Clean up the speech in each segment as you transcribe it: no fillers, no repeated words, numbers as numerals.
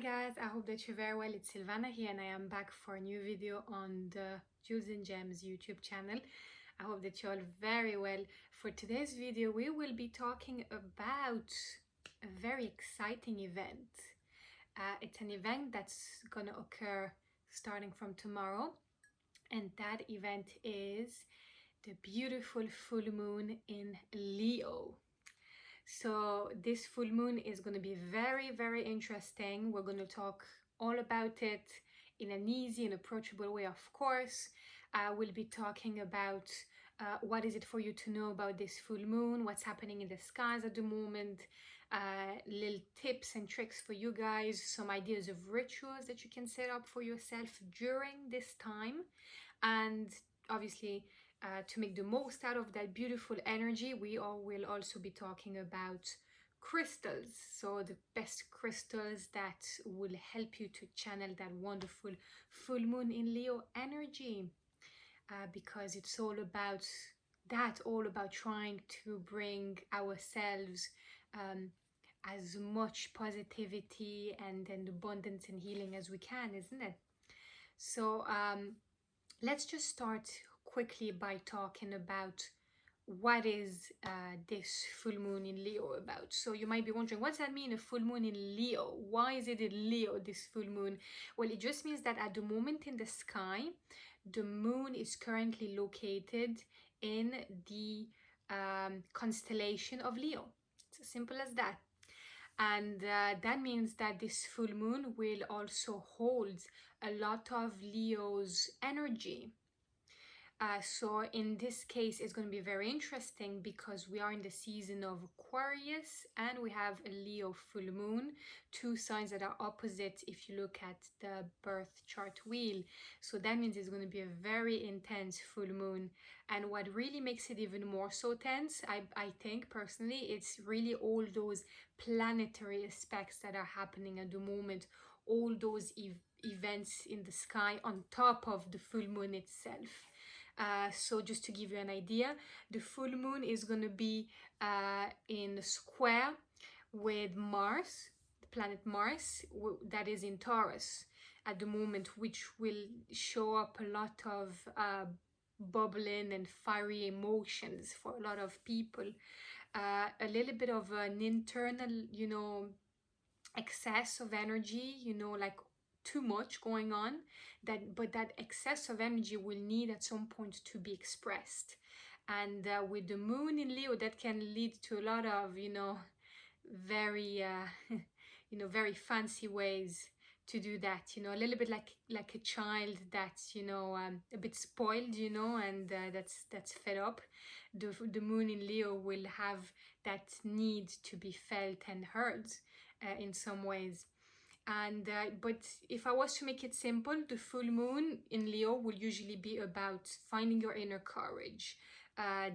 guys, I hope that you're very well. It's Sylvana here and I am back for a new video on the Jewels and Gems YouTube channel. I hope that you're all very well. For today's video, we will be talking about a very exciting event. It's an event that's gonna occur starting from tomorrow, and that event is the beautiful full moon in Leo. So this full moon is going to be very interesting. We're going to talk all about it in an easy and approachable way, of course. We'll be talking about what is it for you to know about this full moon, what's happening in the skies at the moment, little tips and tricks for you guys, some ideas of rituals that you can set up for yourself during this time, and obviously to make the most out of that beautiful energy, we all will also be talking about crystals. So the best crystals that will help you to channel that wonderful full moon in Leo energy, because it's all about that, all about trying to bring ourselves as much positivity and abundance and healing as we can, isn't it? So let's just start quickly by talking about what is this full moon in Leo about. So you might be wondering, what does that mean, a full moon in Leo? Why is it in Leo, this full moon? Well, it just means that at the moment in the sky, the moon is currently located in the constellation of Leo. It's as simple as that. And that means that this full moon will also hold a lot of Leo's energy. So in this case, it's going to be very interesting because we are in the season of Aquarius and we have a Leo full moon, two signs that are opposite if you look at the birth chart wheel. So that means it's going to be a very intense full moon. And what really makes it even more so tense, I think personally, it's really all those planetary aspects that are happening at the moment, all those events in the sky on top of the full moon itself. So just to give you an idea, the full moon is going to be in a square with Mars, the planet Mars, that is in Taurus at the moment, which will show up a lot of bubbling and fiery emotions for a lot of people. A little bit of an internal, excess of energy, like too much going on, but that excess of energy will need at some point to be expressed. And with the moon in Leo, that can lead to a lot of very very fancy ways to do that, a little bit like a child that's a bit spoiled, and that's fed up. The moon in Leo will have that need to be felt and heard in some ways. And but if I was to make it simple, the full moon in Leo will usually be about finding your inner courage,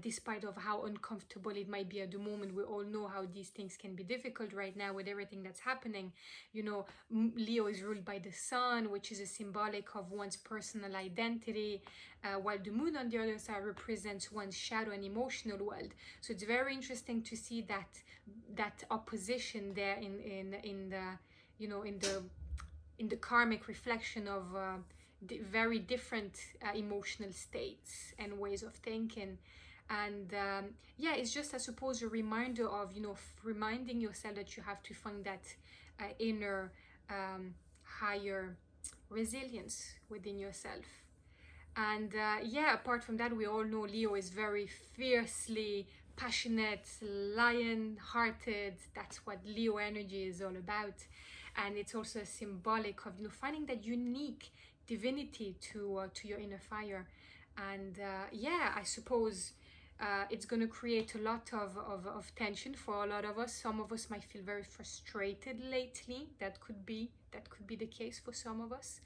despite of how uncomfortable it might be at the moment. We all know how these things can be difficult right now with everything that's happening. Leo is ruled by the sun, which is a symbolic of one's personal identity, while the moon on the other side represents one's shadow and emotional world. So it's very interesting to see that opposition there in the karmic reflection of very different emotional states and ways of thinking. And it's just, I suppose, a reminder of reminding yourself that you have to find that inner higher resilience within yourself. And apart from that, we all know Leo is very fiercely passionate, lion-hearted. That's what Leo energy is all about. And it's also a symbolic of finding that unique divinity to your inner fire. And I suppose it's going to create a lot of tension for a lot of us. Some of us might feel very frustrated lately. That could be the case for some of us.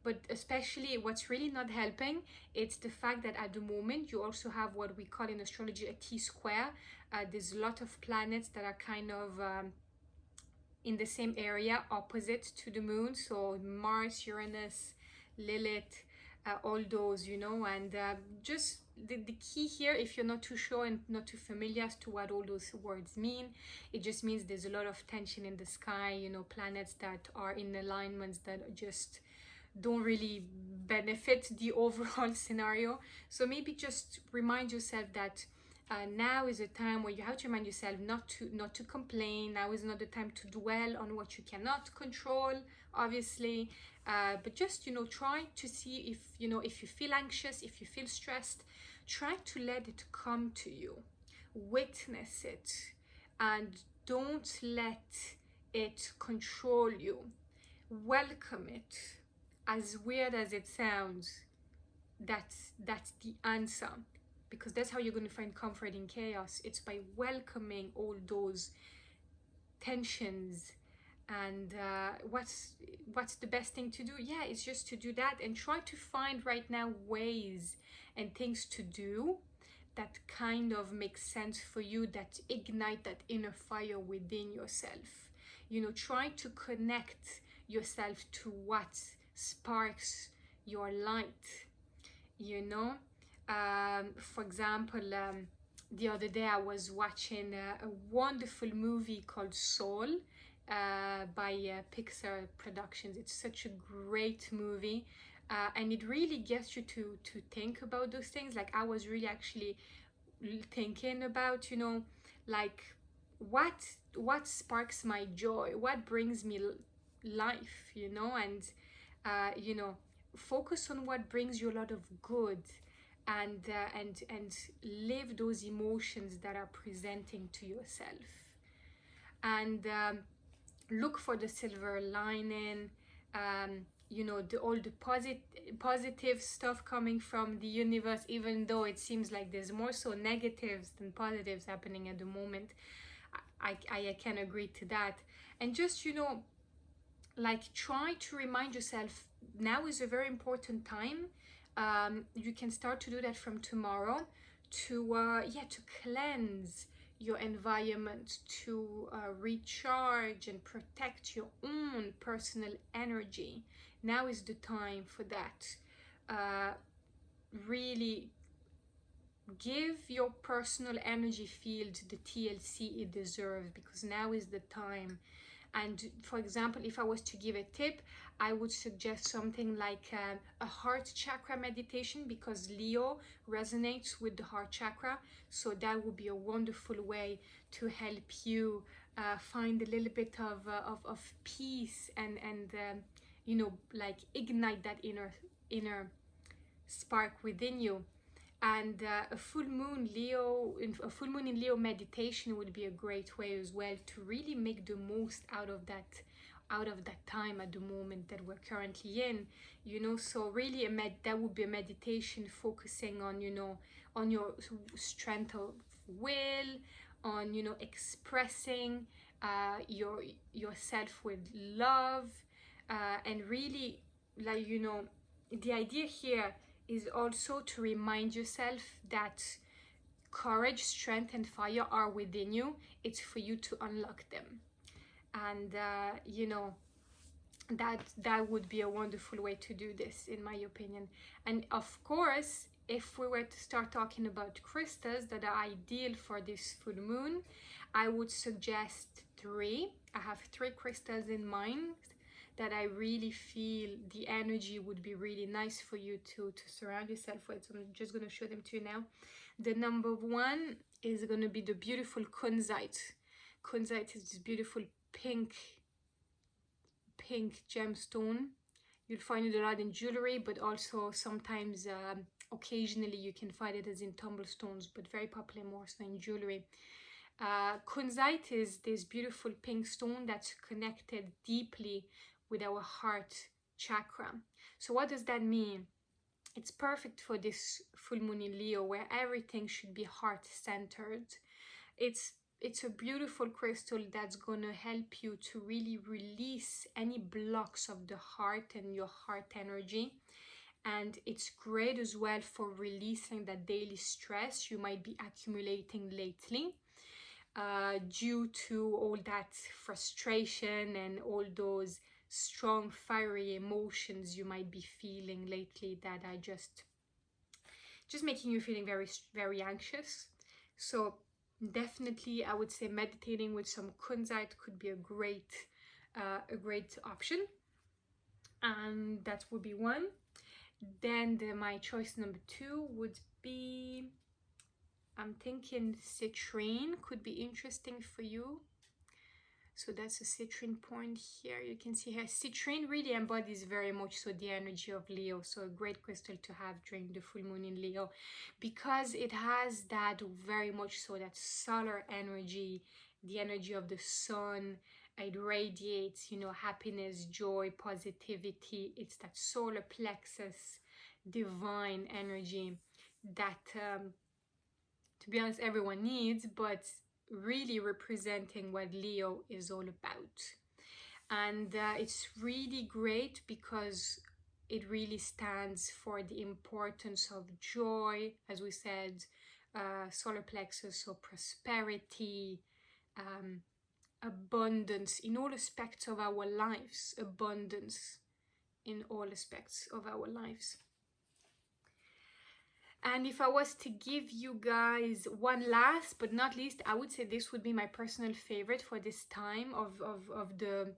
But especially what's really not helping, it's the fact that at the moment you also have what we call in astrology a T-square. There's a lot of planets that are kind of in the same area opposite to the moon. So Mars, Uranus, Lilith, all those, you know. And just the key here, if you're not too sure and not too familiar as to what all those words mean, it just means there's a lot of tension in the sky, you know, planets that are in alignments that just don't really benefit the overall scenario. So maybe just remind yourself that now is a time where you have to remind yourself not to complain. Now is not the time to dwell on what you cannot control, obviously, but just, you know, try to see if, you know, if you feel anxious, if you feel stressed, try to let it come to you, witness it, and don't let it control you. Welcome it. As weird as it sounds, that's the answer, because that's how you're going to find comfort in chaos. It's by welcoming all those tensions. And what's the best thing to do? Yeah, it's just to do that, and try to find right now ways and things to do that kind of make sense for you, that ignite that inner fire within yourself. You know, try to connect yourself to what sparks your light, you know. For example, the other day I was watching a wonderful movie called Soul by Pixar Productions. It's such a great movie, and it really gets you to think about those things. Like, I was really actually thinking about, you know, like what sparks my joy, what brings me life, you know. And you know, focus on what brings you a lot of good, and live those emotions that are presenting to yourself. And look for the silver lining, you know, all the positive stuff coming from the universe, even though it seems like there's more so negatives than positives happening at the moment. I can agree to that. And just, you know, like, try to remind yourself now is a very important time. You can start to do that from tomorrow, to to cleanse your environment, to recharge and protect your own personal energy. Now is the time for that. Really give your personal energy field the TLC it deserves, because now is the time. And for example, if I was to give a tip, I would suggest something like a heart chakra meditation, because Leo resonates with the heart chakra. So that would be a wonderful way to help you find a little bit of peace, and you know, like, ignite that inner spark within you. And a full moon in Leo meditation would be a great way as well to really make the most out of that time at the moment that we're currently in, you know. So really that would be a meditation focusing on, you know, on your strength of will, on, you know, expressing yourself with love, and really, like, you know, the idea here is also to remind yourself that courage, strength, and fire are within you. It's for you to unlock them. And you know, that would be a wonderful way to do this, in my opinion. And of course, if we were to start talking about crystals that are ideal for this full moon, I would suggest 3. I have 3 crystals in mind that I really feel the energy would be really nice for you to surround yourself with. So I'm just going to show them to you now. The number 1 is going to be the beautiful kunzite. Kunzite is this beautiful pink gemstone. You'll find it a lot in jewelry, but also sometimes occasionally you can find it as in tumblestones, but very popular more so in jewelry. Kunzite is this beautiful pink stone that's connected deeply with our heart chakra. So what does that mean? It's perfect for this full moon in Leo, where everything should be heart-centered. It's a beautiful crystal that's going to help you to really release any blocks of the heart and your heart energy. And it's great as well for releasing that daily stress you might be accumulating lately, due to all that frustration and all those strong fiery emotions you might be feeling lately that are just making you feeling very anxious. So definitely I would say meditating with some kunzite could be a great option, and that would be one. Then my choice number 2 would be, I'm thinking citrine could be interesting for you. So that's a citrine point here. You can see here, citrine really embodies very much so the energy of Leo. So a great crystal to have during the full moon in Leo, because it has that very much so that solar energy, the energy of the sun. It radiates, you know, happiness, joy, positivity. It's that solar plexus, divine energy that, to be honest, everyone needs, but really representing what Leo is all about. And it's really great because it really stands for the importance of joy, as we said, solar plexus, so prosperity, abundance in all aspects of our lives, abundance in all aspects of our lives. And if I was to give you guys one last but not least, I would say this would be my personal favorite for this time of the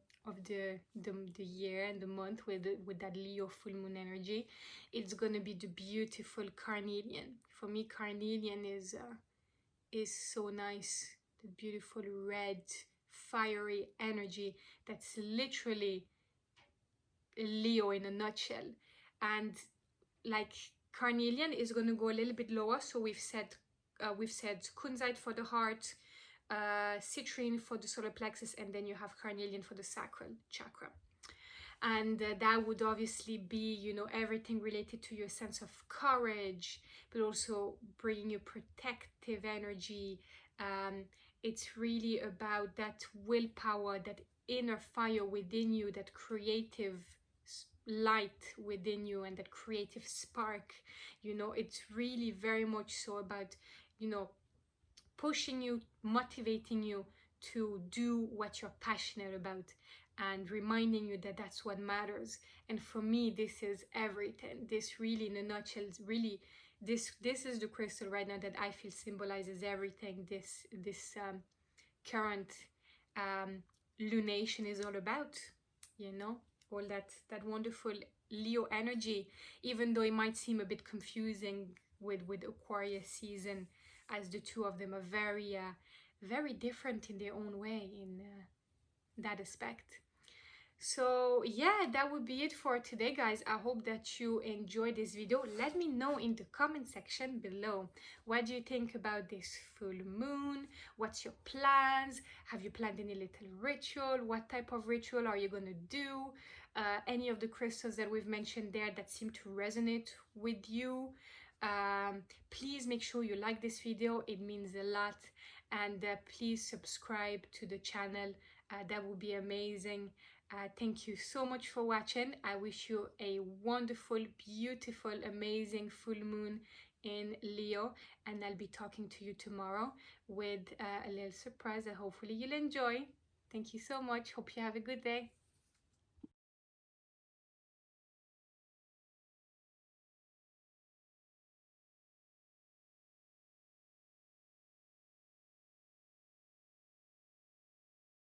year and the month with that Leo full moon energy. It's gonna be the beautiful carnelian. For me, carnelian is so nice. The beautiful red fiery energy that's literally Leo in a nutshell. And like, carnelian is going to go a little bit lower, so we've said kunzite for the heart, citrine for the solar plexus, and then you have carnelian for the sacral chakra. And that would obviously be, you know, everything related to your sense of courage, but also bringing you protective energy. It's really about that willpower, that inner fire within you, that creative light within you, and that creative spark. You know, it's really very much so about, you know, pushing you, motivating you to do what you're passionate about, and reminding you that that's what matters. And for me, this is everything. This really, in a nutshell, is really this is the crystal right now that I feel symbolizes everything this current lunation is all about, you know, all that wonderful Leo energy, even though it might seem a bit confusing with Aquarius season, as the two of them are very different in their own way in that aspect. So yeah, that would be it for today, guys. I hope that you enjoyed this video. Let me know in the comment section below, what do you think about this full moon? What's your plans? Have you planned any little ritual? What type of ritual are you gonna do? Any of the crystals that we've mentioned there that seem to resonate with you? Please make sure you like this video. It means a lot. And please subscribe to the channel. That would be amazing. Thank you so much for watching. I wish you a wonderful, beautiful, amazing full moon in Leo, and I'll be talking to you tomorrow with a little surprise that hopefully you'll enjoy. Thank you so much. Hope you have a good day.